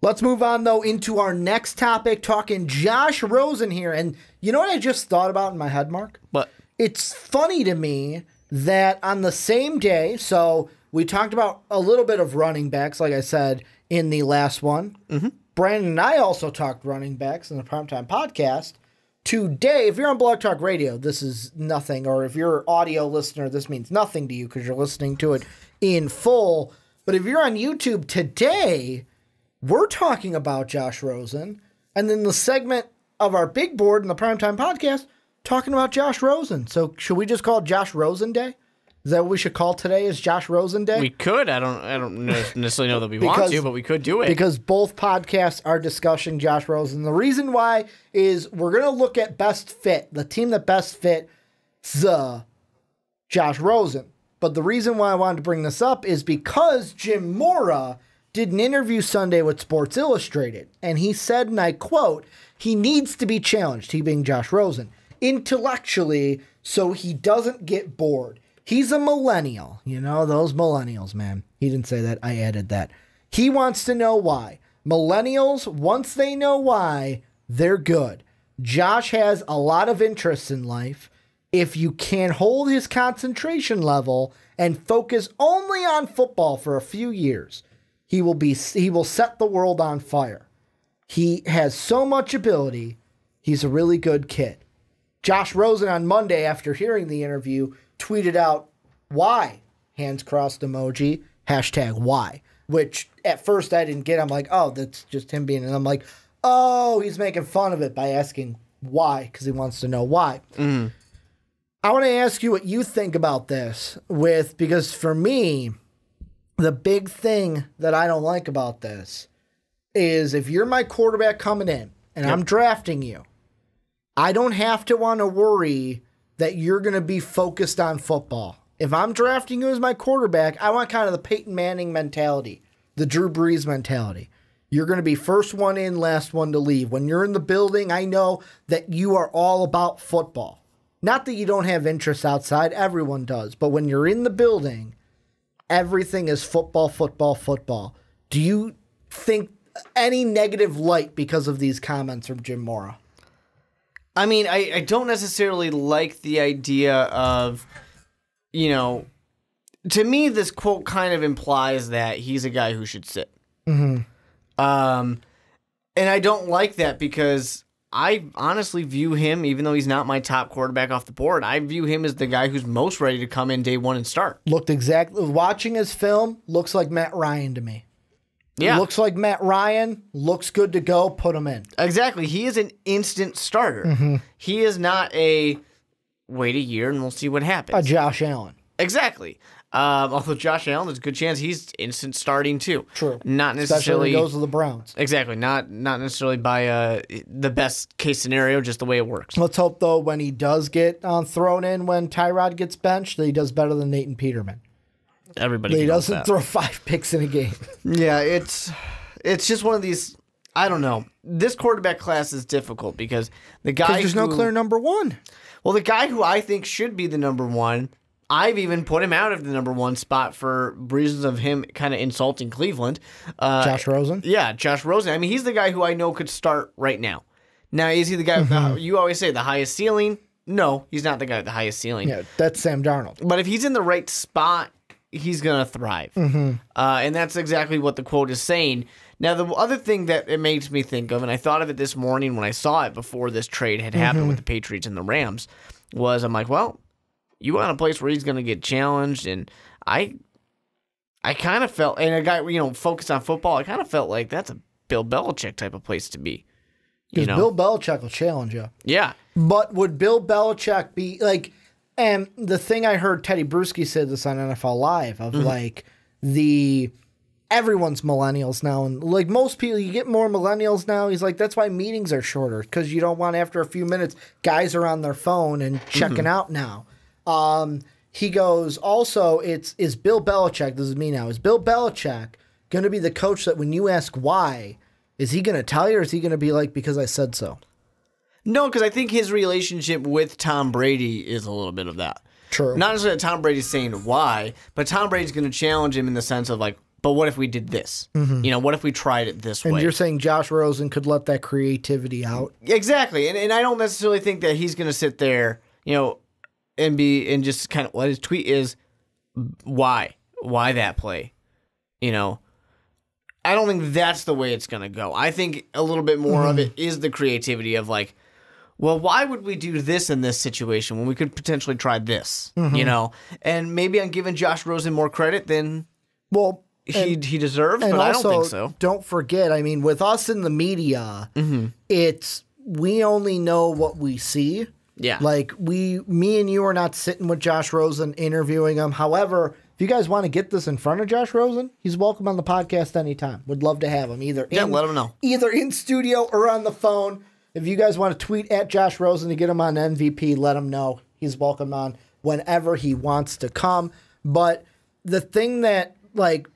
Let's move on, though, into our next topic, talking Josh Rosen here. And you know what I just thought about in my head, Mark? What? It's funny to me that on the same day, so we talked about a little bit of running backs, like I said, in the last one. Mm-hmm. Brandon and I also talked running backs in the Primetime Podcast. Today, if you're on Blog Talk Radio, this is nothing, or if you're an audio listener, this means nothing to you because you're listening to it in full. But if you're on YouTube today, we're talking about Josh Rosen, and then the segment of our big board in the Primetime Podcast talking about Josh Rosen. So should we just call it Josh Rosen Day? Is that what we should call today? Is Josh Rosen Day? We could. I don't necessarily know that we want to, but we could do it. Because both podcasts are discussing Josh Rosen. The reason why is we're going to look at best fit, the team that best fit the Josh Rosen. But the reason why I wanted to bring this up is because Jim Mora did an interview Sunday with Sports Illustrated, and he said, and I quote, he needs to be challenged, he being Josh Rosen, intellectually so he doesn't get bored. He's a millennial. You know, those millennials, man. He didn't say that. I added that. He wants to know why. Millennials, once they know why, they're good. Josh has a lot of interests in life. If you can hold his concentration level and focus only on football for a few years, he will set the world on fire. He has so much ability. He's a really good kid. Josh Rosen on Monday, after hearing the interview, tweeted out, why? Hands crossed emoji, hashtag why. Which at first I didn't get. I'm like, oh, that's just him being, and I'm like, oh, he's making fun of it by asking why, because he wants to know why. Mm. I want to ask you what you think about this because for me, the big thing that I don't like about this is if you're my quarterback coming in and I'm drafting you, I don't have to want to worry that you're going to be focused on football. If I'm drafting you as my quarterback, I want kind of the Peyton Manning mentality, the Drew Brees mentality. You're going to be first one in, last one to leave. When you're in the building, I know that you are all about football. Not that you don't have interests outside, everyone does. But when you're in the building, everything is football, football, football. Do you think any negative light because of these comments from Jim Mora? I mean, I don't necessarily like the idea of, you know, to me, this quote kind of implies that he's a guy who should sit. Mm-hmm. And I don't like that because I honestly view him, even though he's not my top quarterback off the board, I view him as the guy who's most ready to come in day one and start. Watching his film, looks like Matt Ryan to me. Yeah. Looks like Matt Ryan, looks good to go, put him in. Exactly. He is an instant starter. Mm-hmm. He is not a wait a year and we'll see what happens. A Josh Allen. Exactly. Although Josh Allen, there's a good chance he's instant starting too. True. Not necessarily. Especially when he goes to the Browns. Exactly. Not necessarily by the best case scenario, just the way it works. Let's hope, though, when he does get thrown in when Tyrod gets benched, that he does better than Nathan Peterman. Everybody He knows doesn't that. throw 5 picks in a game. Yeah, it's just one of these. I don't know. This quarterback class is difficult because the guy there's no clear number one. Well, the guy who I think should be the number one, I've even put him out of the number one spot for reasons of him kind of insulting Cleveland. Josh Rosen? Yeah, Josh Rosen. I mean, he's the guy who I know could start right now. Now, is he the guy with you always say the highest ceiling? No, he's not the guy with the highest ceiling. Yeah, that's Sam Darnold. But if he's in the right spot, he's going to thrive. Mm-hmm. And that's exactly what the quote is saying. Now, the other thing that it makes me think of, and I thought of it this morning when I saw it before this trade had happened with the Patriots and the Rams, was I'm like, well, you want a place where he's going to get challenged, and I kind of felt, and a guy, focused on football, I kind of felt like that's a Bill Belichick type of place to be. Because Bill Belichick will challenge you. Yeah. But would Bill Belichick be, like, and the thing I heard Teddy Bruschi said this on NFL Live, of like, everyone's millennials now, and like most people, you get more millennials now. He's like, that's why meetings are shorter, because you don't want, after a few minutes, guys are on their phone and checking out now. He goes, also, is Bill Belichick, this is me now, is Bill Belichick going to be the coach that when you ask why, is he going to tell you, or is he going to be like, because I said so? No, because I think his relationship with Tom Brady is a little bit of that. True. Not necessarily that Tom Brady's saying why, but Tom Brady's going to challenge him in the sense of like, but what if we did this? You know, what if we tried it this way? And you're saying Josh Rosen could let that creativity out? Exactly. And I don't necessarily think that he's going to sit there, you know, and just kind of, what his tweet is, why that play? You know, I don't think that's the way it's going to go. I think a little bit more of it is the creativity of like, well, why would we do this in this situation when we could potentially try this? You know, and maybe I'm giving Josh Rosen more credit than he deserves, but I don't think so. Don't forget, I mean, with us in the media, we only know what we see. Yeah. Like me and you are not sitting with Josh Rosen interviewing him. However, if you guys want to get this in front of Josh Rosen, he's welcome on the podcast anytime. Would love to have him let him know. Either in studio or on the phone. If you guys want to tweet at Josh Rosen to get him on MVP, let him know. He's welcome on whenever he wants to come. But the thing that, like,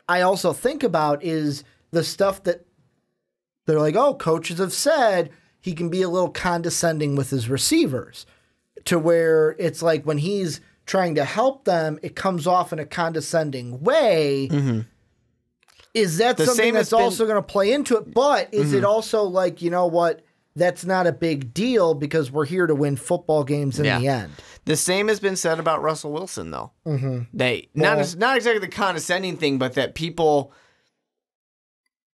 I also think about is the stuff that they're like, oh, coaches have said he can be a little condescending with his receivers, to where it's like when he's trying to help them, it comes off in a condescending way. Is that something that's also going to play into it? But is it also like, you know what? That's not a big deal because we're here to win football games in the end. The same has been said about Russell Wilson, though. Not exactly the condescending thing, but that people...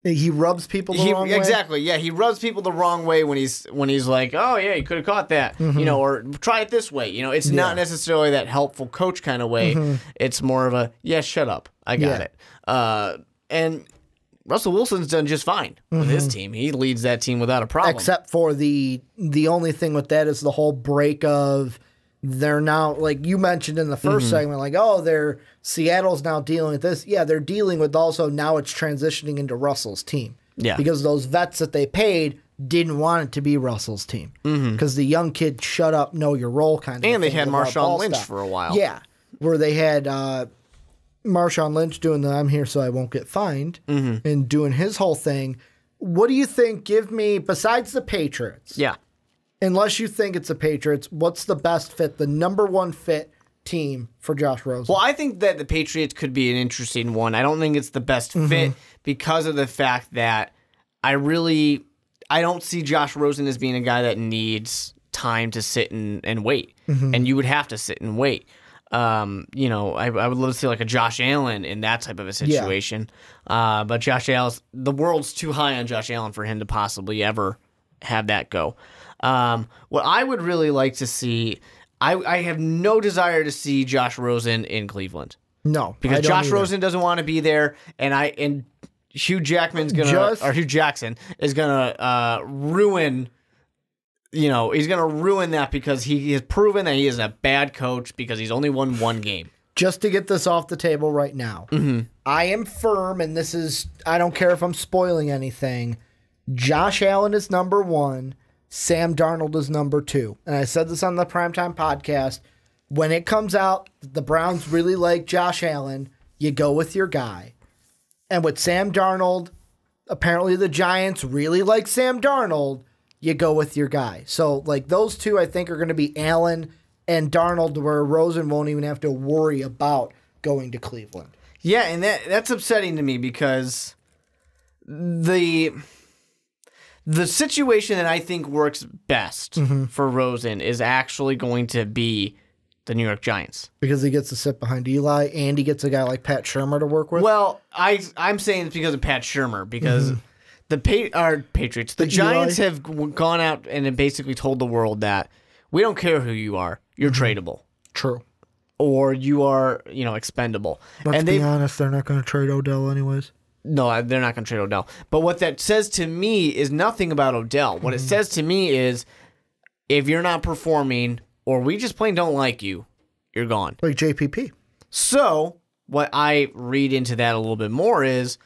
He rubs people the wrong way? Exactly, yeah. He rubs people the wrong way when he's like, oh, yeah, you could have caught that, you know, or try it this way. You know, it's not necessarily that helpful coach kind of way. It's more of a, yeah, shut up. I got it. And... Russell Wilson's done just fine with his team. He leads that team without a problem. Except for the only thing with that is the whole break of they're now, like you mentioned in the first segment, like, oh, Seattle's now dealing with this. Yeah, they're dealing with also now it's transitioning into Russell's team. Yeah. Because those vets that they paid didn't want it to be Russell's team. Because the young kid shut up, know your role kind of thing. And they had Marshawn Lynch for a while. Yeah. Where they had Marshawn Lynch doing the I'm here so I won't get fined and doing his whole thing. What do you think? Give me, besides the Patriots. Yeah. Unless you think it's the Patriots, what's the best fit, the number one fit team for Josh Rosen? Well, I think that the Patriots could be an interesting one. I don't think it's the best fit because of the fact that I don't see Josh Rosen as being a guy that needs time to sit and wait. And you would have to sit and wait. You know, I would love to see like a Josh Allen in that type of a situation. But Josh Allen's, the world's too high on Josh Allen for him to possibly ever have that go. What I would really like to see, I have no desire to see Josh Rosen in Cleveland. No, because Josh Rosen doesn't want to be there, and Hugh Jackson is gonna ruin. You know, he's going to ruin that because he has proven that he is a bad coach because he's only won one game. Just to get this off the table right now, I am firm, and this is, I don't care if I'm spoiling anything, Josh Allen is number one, Sam Darnold is number two. And I said this on the Primetime Podcast. When it comes out, the Browns really like Josh Allen, you go with your guy. And with Sam Darnold, apparently the Giants really like Sam Darnold, you go with your guy. So, like, those two, I think, are going to be Allen and Darnold, where Rosen won't even have to worry about going to Cleveland. Yeah, and that's upsetting to me because the situation that I think works best for Rosen is actually going to be the New York Giants. Because he gets to sit behind Eli, and he gets a guy like Pat Shurmur to work with? Well, I'm saying it's because of Pat Shurmur, because... The Patriots, the Giants have gone out and have basically told the world that we don't care who you are, you're tradable. True. Or you are, you know, expendable. Let's be honest, they're not going to trade Odell anyways. No, they're not going to trade Odell. But what that says to me is nothing about Odell. What it says to me is if you're not performing or we just plain don't like you, you're gone. Like JPP. So what I read into that a little bit more is,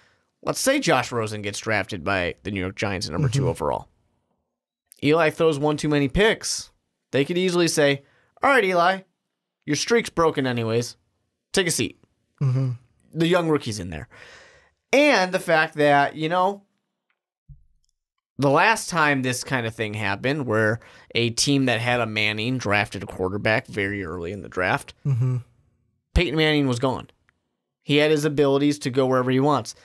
let's say Josh Rosen gets drafted by the New York Giants at number 2 overall. Eli throws one too many picks. They could easily say, all right, Eli, your streak's broken anyways. Take a seat. The young rookie's in there. And the fact that, you know, the last time this kind of thing happened where a team that had a Manning drafted a quarterback very early in the draft, Peyton Manning was gone. He had his abilities to go wherever he wants.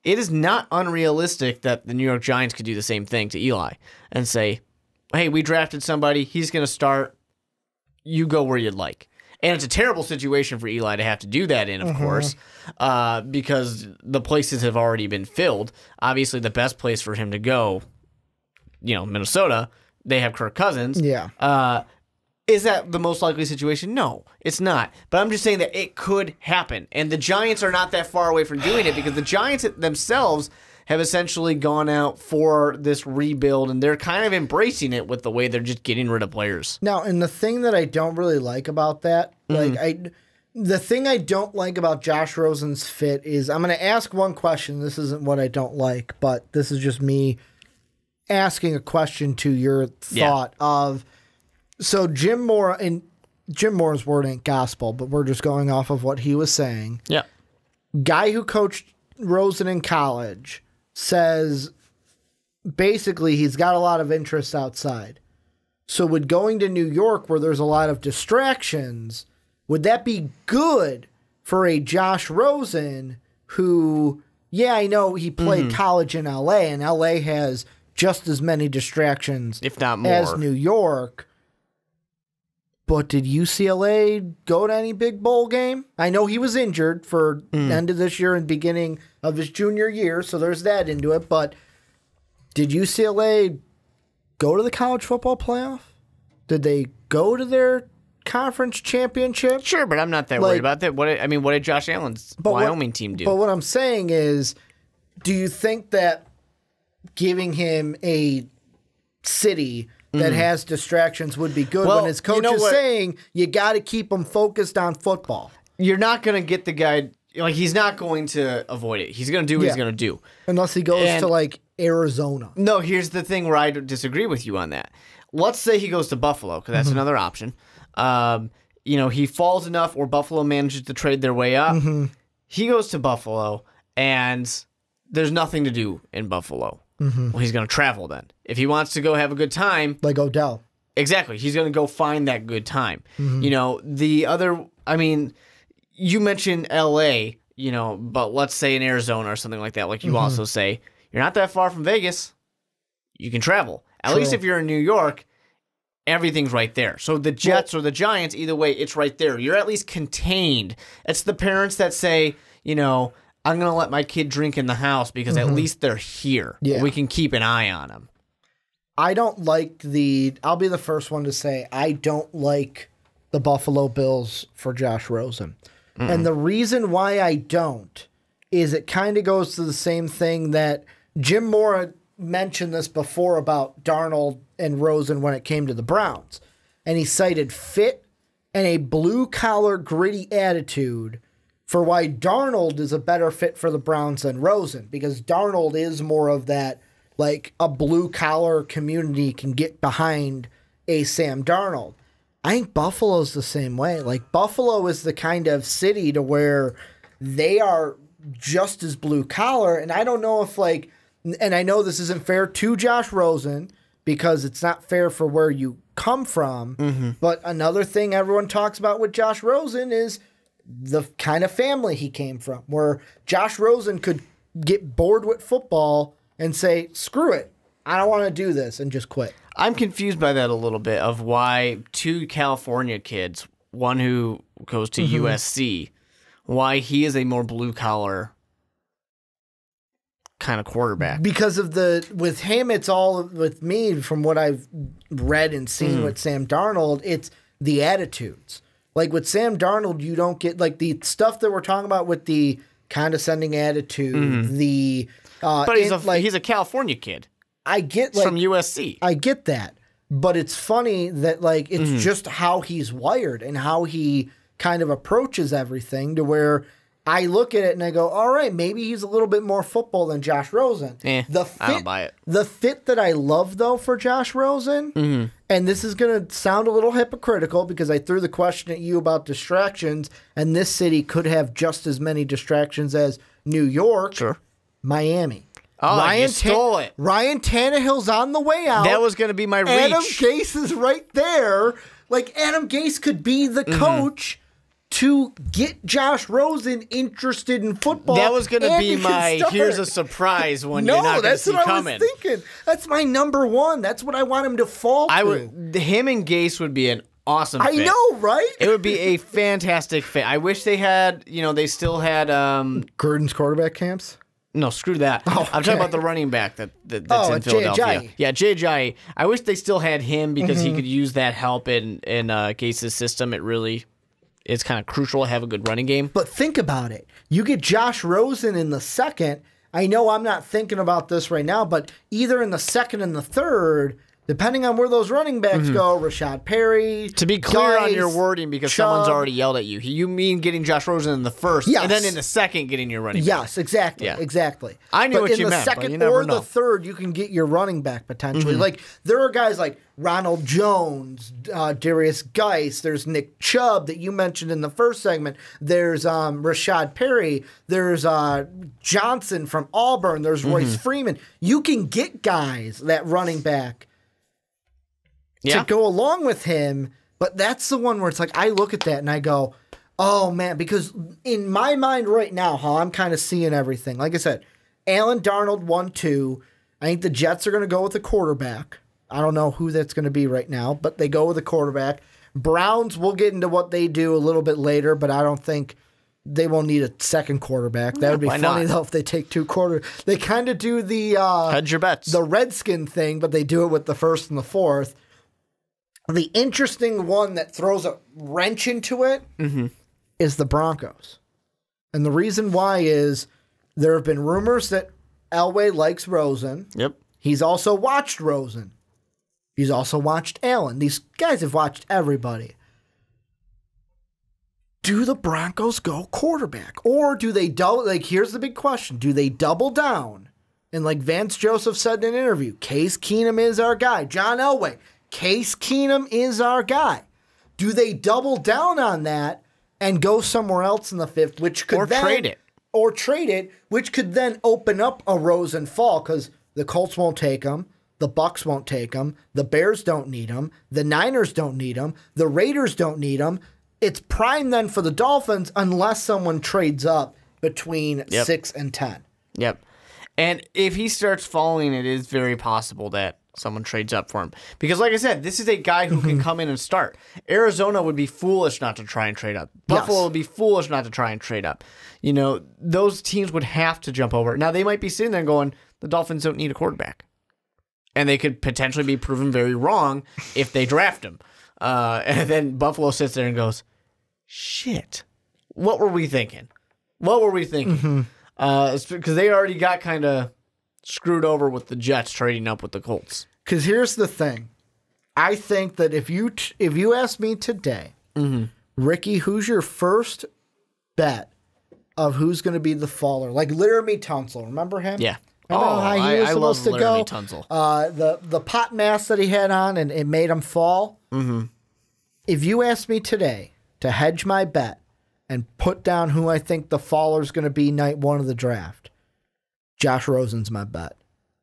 It is not unrealistic that the New York Giants could do the same thing to Eli and say, hey, we drafted somebody. He's going to start. You go where you'd like. And it's a terrible situation for Eli to have to do that in, of course, because the places have already been filled. Obviously, the best place for him to go, Minnesota, they have Kirk Cousins. Yeah. Is that the most likely situation? No, it's not. But I'm just saying that it could happen. And the Giants are not that far away from doing it because the Giants themselves have essentially gone out for this rebuild, and they're kind of embracing it with the way they're just getting rid of players. Now, and the thing that I don't really like about that, the thing I don't like about Josh Rosen's fit is I'm going to ask one question. This isn't what I don't like, but this is just me asking a question to your thought of, so Jim Moore, and Jim Moore's word ain't gospel, but we're just going off of what he was saying. Yeah. Guy who coached Rosen in college says basically he's got a lot of interest outside. So would going to New York where there's a lot of distractions, would that be good for a Josh Rosen who, yeah, I know he played college in LA, and LA has just as many distractions, if not more, as New York. But did UCLA go to any big bowl game? I know he was injured for the end of this year and beginning of his junior year, so there's that into it. But did UCLA go to the college football playoff? Did they go to their conference championship? Sure, but I'm not that worried about that. What did Josh Allen's Wyoming team do? But what I'm saying is, do you think that giving him a city that has distractions would be good when his coach is saying you got to keep him focused on football? You're not going to get the guy, he's not going to avoid it. He's going to do what he's going to do. Unless he goes to Arizona. No, here's the thing where I disagree with you on that. Let's say he goes to Buffalo, because that's another option. He falls enough or Buffalo manages to trade their way up. He goes to Buffalo and there's nothing to do in Buffalo. Well, he's going to travel then. If he wants to go have a good time. Like Odell. Exactly. He's going to go find that good time. The other, you mentioned LA, but let's say in Arizona or something like that, like you also say, you're not that far from Vegas. You can travel. At least if you're in New York, everything's right there. So the Jets or the Giants, either way, it's right there. You're at least contained. It's the parents that say, I'm going to let my kid drink in the house because at least they're here. Yeah. We can keep an eye on them. I don't like I'll be the first one to say, I don't like the Buffalo Bills for Josh Rosen. And the reason why I don't is it kind of goes to the same thing that Jim Moore mentioned this before about Darnold and Rosen when it came to the Browns. And he cited fit and a blue-collar, gritty attitude for why Darnold is a better fit for the Browns than Rosen, because Darnold is more of that, a blue-collar community can get behind a Sam Darnold. I think Buffalo's the same way. Buffalo is the kind of city to where they are just as blue-collar, and I don't know if, and I know this isn't fair to Josh Rosen, because it's not fair for where you come from, but another thing everyone talks about with Josh Rosen is the kind of family he came from, where Josh Rosen could get bored with football and say, screw it, I don't want to do this, and just quit. I'm confused by that a little bit of why two California kids, one who goes to USC, why he is a more blue-collar kind of quarterback. Because of with him, it's all, with me, from what I've read and seen with Sam Darnold, it's the attitudes. With Sam Darnold, you don't get the stuff that we're talking about with the condescending attitude. But he's a California kid. I get from USC. I get that, but it's funny that it's just how he's wired and how he kind of approaches everything to where I look at it and I go, all right, maybe he's a little bit more football than Josh Rosen. I don't buy it. The fit that I love, though, for Josh Rosen, and this is going to sound a little hypocritical because I threw the question at you about distractions, and this city could have just as many distractions as New York. Sure. Miami. Oh, you stole it. Ryan Tannehill's on the way out. That was going to be my reach. Adam Gase is right there. Adam Gase could be the coach to get Josh Rosen interested in football. That was going to be my here's a surprise when you're not going to see coming. I was thinking. That's my number one. That's what I want him to fall to. Him and Gase would be an awesome fit. I know, right? It would be a fantastic fit. I wish they had, they still had... Gruden's quarterback camps? No, screw that. Oh, okay. I'm talking about the running back that's in Philadelphia. Yeah, Jay. I wish they still had him because he could use that help in Gase's system. It's kind of crucial to have a good running game. But think about it. You get Josh Rosen in the second. I know I'm not thinking about this right now, but either in the second and the third, depending on where those running backs go, Rashad Perry. To be clear on your wording, because someone's already yelled at you. You mean getting Josh Rosen in the first, and then in the second getting your running back. Yes, exactly. Yeah. Exactly. I knew what you meant, but you never know. In the second or the third, you can get your running back potentially. Like, there are guys like Ronald Jones, Darius Geis. There's Nick Chubb that you mentioned in the first segment. There's Rashad Perry. There's Johnson from Auburn. There's Royce Freeman. You can get guys that running back to go along with him, but that's the one where it's like I look at that and I go, oh man, because in my mind right now, how I'm kind of seeing everything. Like I said, Allen Darnold 1-2. I think the Jets are going to go with the quarterback. I don't know who that's going to be right now, but they go with the quarterback. Browns, we'll get into what they do a little bit later, but I don't think they won't need a second quarterback. That would be funny though if they take two quarterbacks. They kind of do the hedge your bets, the Redskin thing, but they do it with the first and the fourth. The interesting one that throws a wrench into it is the Broncos. And the reason why is there have been rumors that Elway likes Rosen. Yep. He's also watched Rosen. He's also watched Allen. These guys have watched everybody. Do the Broncos go quarterback? Or do they double? Like, here's the big question. Do they double down? And like Vance Joseph said in an interview, Case Keenum is our guy. John Elway, Case Keenum is our guy. Do they double down on that and go somewhere else in the fifth, which could trade it? Or trade it, which could then open up a Rosen fall because the Colts won't take him, the Bucks won't take him, the Bears don't need him, the Niners don't need him, the Raiders don't need him. It's prime then for the Dolphins unless someone trades up between 6 and 10. Yep. And if he starts falling, it is very possible that someone trades up for him. Because like I said, this is a guy who can come in and start. Arizona would be foolish not to try and trade up. Buffalo would be foolish not to try and trade up. Those teams would have to jump over. Now, they might be sitting there going, the Dolphins don't need a quarterback. And they could potentially be proven very wrong if they draft him. And then Buffalo sits there and goes, shit, what were we thinking? Because they already got kind of screwed over with the Jets trading up with the Colts. Because here's the thing. I think that if you ask me today, Ricky, who's your first bet of who's going to be the faller? Like Laramie Tunsil, remember him? Yeah. I love Laramie Tunsil. The pot mask that he had on and it made him fall. If you ask me today to hedge my bet and put down who I think the faller is going to be night one of the draft, Josh Rosen's my bet.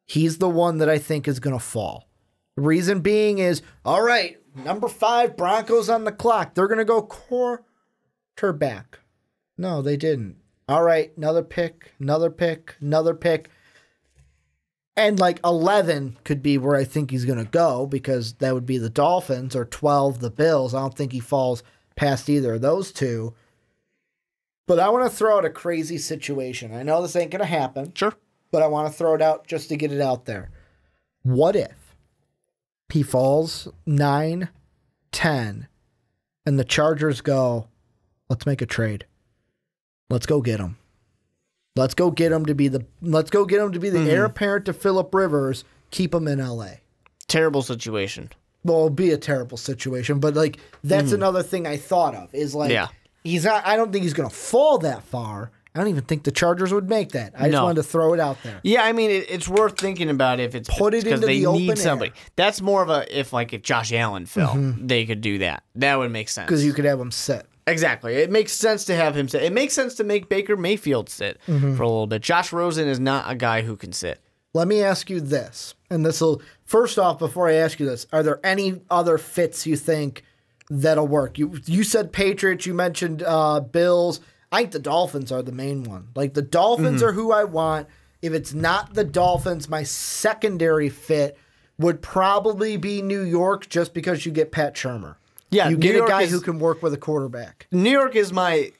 He's the one that I think is going to fall. The reason being is, all right, number 5, Broncos on the clock. They're going to go quarterback. No, they didn't. All right, another pick. And like 11 could be where I think he's going to go because that would be the Dolphins, or 12 the Bills. I don't think he falls past either of those two. But I want to throw out a crazy situation. I know this ain't going to happen. Sure. But I want to throw it out just to get it out there. What if he falls 9, 10, and the Chargers go, let's make a trade. Let's go get him. Let's go get him to be the heir apparent to Phillip Rivers. Keep him in LA. Terrible situation. Well, it'll be a terrible situation, but like that's another thing I thought of is like he's not. I don't think he's going to fall that far. I don't even think the Chargers would make that. I just wanted to throw it out there. Yeah, I mean it's worth thinking about if it's because they need somebody. That's more of a if Josh Allen fell, they could do that. That would make sense because you could have him sit. Exactly. It makes sense to have him sit. It makes sense to make Baker Mayfield sit for a little bit. Josh Rosen is not a guy who can sit. Let me ask you this, and this will first off before I ask you this: are there any other fits you think that'll work. You said Patriots, you mentioned Bills. I think the Dolphins are the main one. Like, the Dolphins are who I want. If it's not the Dolphins, my secondary fit would probably be New York, just because you get Pat Shurmur. Yeah, you get a guy who can work with a quarterback. New York is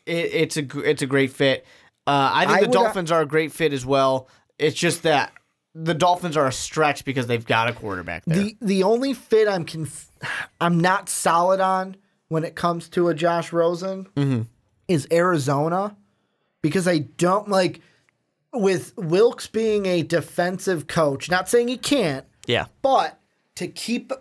it's a great fit. I think the Dolphins are a great fit as well. It's just that the Dolphins are a stretch because they've got a quarterback there. The only fit I'm not solid on when it comes to a Josh Rosen is Arizona, because I don't like, with Wilkes being a defensive coach, not saying he can't, but to keep,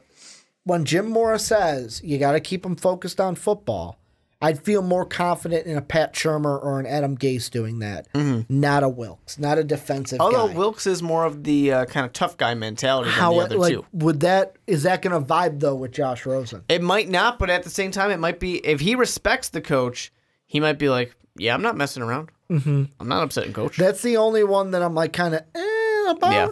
when Jim Mora says you got to keep him focused on football, I'd feel more confident in a Pat Shurmur or an Adam Gase doing that, not a Wilkes, not a defensive guy. Although Wilkes is more of the kind of tough guy mentality than the other two. Is that going to vibe, though, with Josh Rosen? It might not, but at the same time, it might be, if he respects the coach, he might be like, yeah, I'm not messing around. I'm not upsetting coach. That's the only one that I'm like kind of about. Yeah.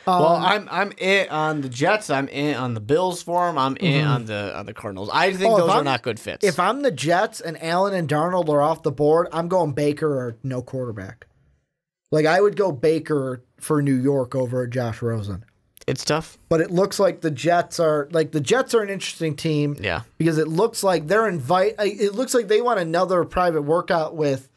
Well, I'm in on the Jets. I'm in on the Bills for him. I'm in on the Cardinals. I think those are not good fits. If I'm the Jets and Allen and Darnold are off the board, I'm going Baker or no quarterback. Like, I would go Baker for New York over Josh Rosen. It's tough. But it looks like the Jets are an interesting team. Yeah. Because it looks like it looks like they want another private workout with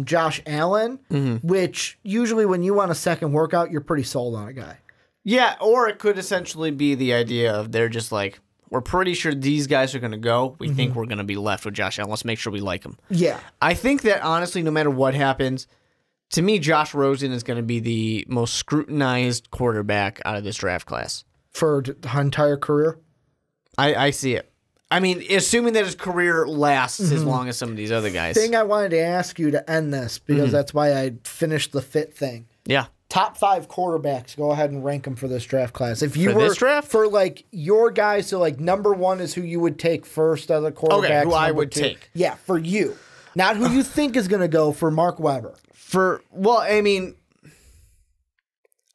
Josh Allen, which usually when you want a second workout, you're pretty sold on a guy. Yeah, or it could essentially be the idea of they're just like, we're pretty sure these guys are going to go. We think we're going to be left with Josh Allen. Let's make sure we like him. Yeah. I think that, honestly, no matter what happens, to me, Josh Rosen is going to be the most scrutinized quarterback out of this draft class. For the entire career? I see it. I mean, assuming that his career lasts as long as some of these other guys. Thing I wanted to ask you to end this, because that's why I finished the fit thing. Yeah. Top 5 quarterbacks. Go ahead and rank them for this draft class. If you for this draft? For like your guys, so like number 1 is who you would take first as a quarterback. Okay, who I would take. Yeah, for you. Not who you think is going to go for Mark Weber. I mean,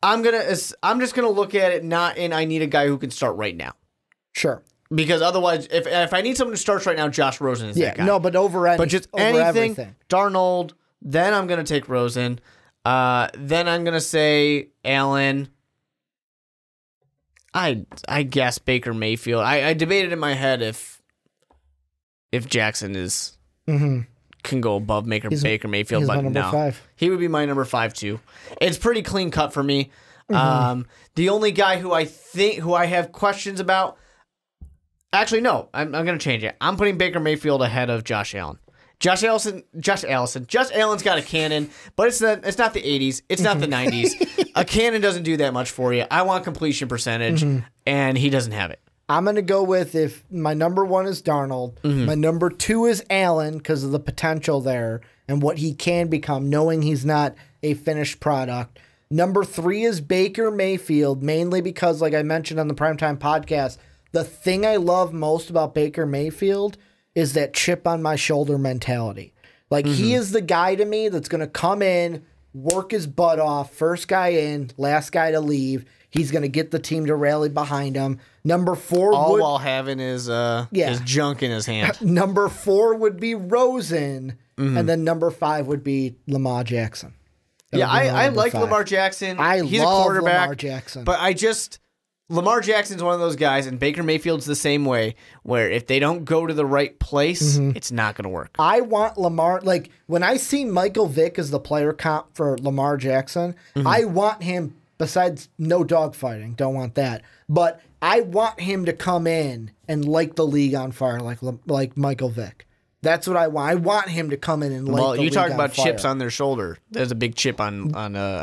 I'm just gonna look at it not in I need a guy who can start right now. Sure. Because otherwise, if I need someone who starts right now, Josh Rosen is that guy. No, but but just anything, Darnold. Then I'm gonna take Rosen. Then I'm gonna say Allen. I guess Baker Mayfield. I debated in my head if Jackson is can go above Baker Mayfield, but no, 5. He would be my number 5 too. It's pretty clean cut for me. The only guy who I have questions about. Actually, no, I'm going to change it. I'm putting Baker Mayfield ahead of Josh Allen. Josh Allen's got a cannon, but it's not the 80s. It's not the 90s. A cannon doesn't do that much for you. I want completion percentage, and he doesn't have it. I'm going to go with, if my number 1 is Darnold, my number 2 is Allen because of the potential there and what he can become, knowing he's not a finished product. Number 3 is Baker Mayfield, mainly because, like I mentioned on the Primetime Podcast, the thing I love most about Baker Mayfield is that chip on my shoulder mentality. Like, he is the guy to me that's going to come in, work his butt off, first guy in, last guy to leave. He's going to get the team to rally behind him. Number 4 while having his junk in his hand. Number 4 would be Rosen, and then number 5 would be Lamar Jackson. I like 5. Lamar Jackson. He's love a quarterback, Lamar Jackson. But Lamar Jackson's one of those guys, and Baker Mayfield's the same way, where if they don't go to the right place, it's not going to work. I want Lamar, like, when I see Michael Vick as the player comp for Lamar Jackson, I want him, besides no dogfighting, don't want that, but I want him to come in and light the league on fire like Michael Vick. That's what I want. I want him to come in and light the league on fire. Well, you talk about chips on their shoulder. There's a big chip on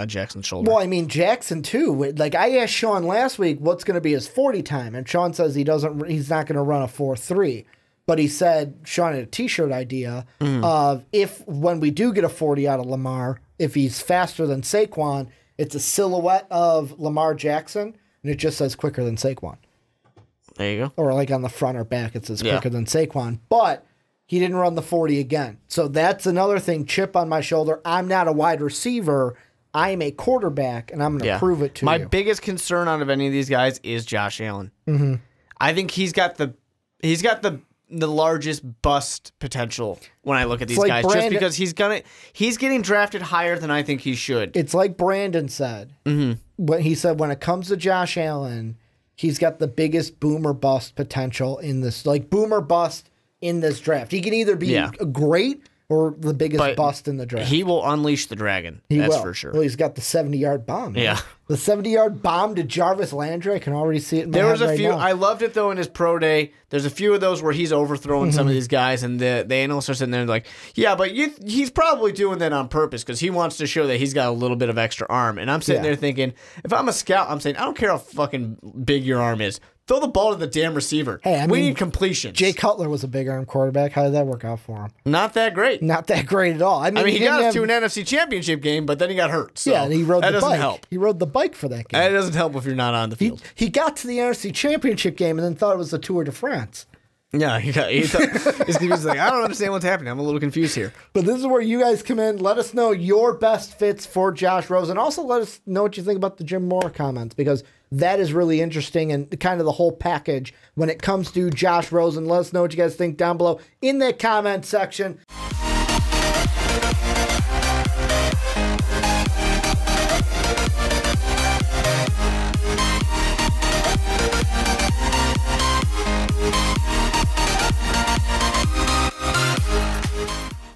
Jackson's shoulder. Well, I mean, Jackson, too. Like, I asked Sean last week what's going to be his 40 time, and Sean says he's not going to run a 4.3. But he said, Sean had a T-shirt idea of when we do get a 40 out of Lamar, if he's faster than Saquon, it's a silhouette of Lamar Jackson, and it just says quicker than Saquon. There you go. Or like on the front or back, it says quicker than Saquon. But he didn't run the 40 again. So that's another thing, chip on my shoulder. I'm not a wide receiver. I am a quarterback, and I'm going to prove it to you. My biggest concern out of any of these guys is Josh Allen. I think he's got the the largest bust potential when I look at these like guys, Brandon, just because he's getting drafted higher than I think he should. It's like Brandon said. When he said when it comes to Josh Allen, he's got the biggest boomer bust potential in this, like boomer bust in this draft. He can either be great or the biggest bust in the draft. He will unleash the dragon. That's for sure. Well, he's got the 70-yard bomb. Man. Yeah. The 70-yard bomb to Jarvis Landry. I can already see it in my head right now. I loved it, though, in his pro day. There's a few of those where he's overthrowing some of these guys, and the analysts are sitting there like, yeah, but he's probably doing that on purpose because he wants to show that he's got a little bit of extra arm. And I'm sitting there thinking, if I'm a scout, I'm saying, I don't care how fucking big your arm is. Throw the ball to the damn receiver. Hey, we need completions. Jay Cutler was a big arm quarterback. How did that work out for him? Not that great. Not that great at all. I mean he got us to an NFC Championship game, but then he got hurt. So and he rode the bike. That doesn't help. He rode the bike for that game. That doesn't help if you're not on the field. He got to the NFC Championship game and then thought it was the Tour de France. Yeah, he was like, I don't understand what's happening. I'm a little confused here. But this is where you guys come in. Let us know your best fits for Josh Rosen. Also, let us know what you think about the Jim Moore comments, because that is really interesting and kind of the whole package when it comes to Josh Rosen. Let us know what you guys think down below in the comment section.